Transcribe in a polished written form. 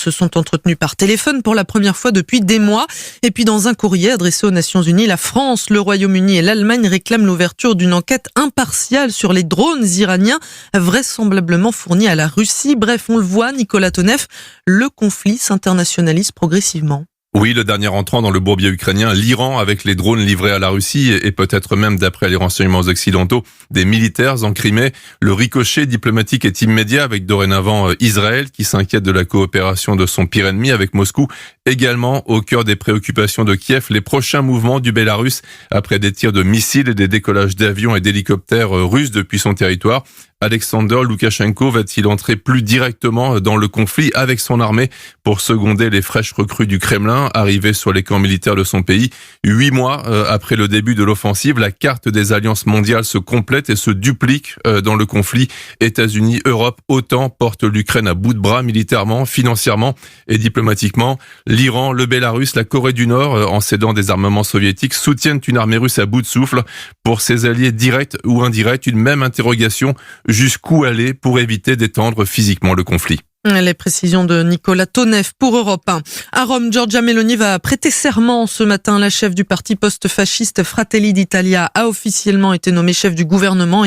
se sont entretenus par téléphone pour la première fois depuis des mois. Et puis dans un courrier adressé aux Nations Unies, la France, le Royaume-Uni et l'Allemagne réclament l'ouverture d'une enquête impartiale sur les drones iraniens vraisemblablement fournis à la Russie. Bref, on le voit, Nicolas Tonev, le conflit s'internationalise progressivement. Oui, le dernier entrant dans le bourbier ukrainien, l'Iran, avec les drones livrés à la Russie et peut-être même, d'après les renseignements occidentaux, des militaires en Crimée. Le ricochet diplomatique est immédiat avec dorénavant Israël qui s'inquiète de la coopération de son pire ennemi avec Moscou. Également au cœur des préoccupations de Kiev, les prochains mouvements du Bélarus après des tirs de missiles et des décollages d'avions et d'hélicoptères russes depuis son territoire. Alexander Loukachenko va-t-il entrer plus directement dans le conflit avec son armée pour seconder les fraîches recrues du Kremlin arrivées sur les camps militaires de son pays? 8 mois après le début de l'offensive, la carte des alliances mondiales se complète et se duplique dans le conflit. États-Unis, Europe, OTAN portent l'Ukraine à bout de bras militairement, financièrement et diplomatiquement. L'Iran, le Bélarus, la Corée du Nord, en cédant des armements soviétiques, soutiennent une armée russe à bout de souffle. Pour ses alliés directs ou indirects, une même interrogation: jusqu'où aller pour éviter d'étendre physiquement le conflit? Les précisions de Nicolas Tonev pour Europe 1. À Rome, Giorgia Meloni va prêter serment ce matin. La chef du parti post-fasciste Fratelli d'Italia a officiellement été nommée chef du gouvernement.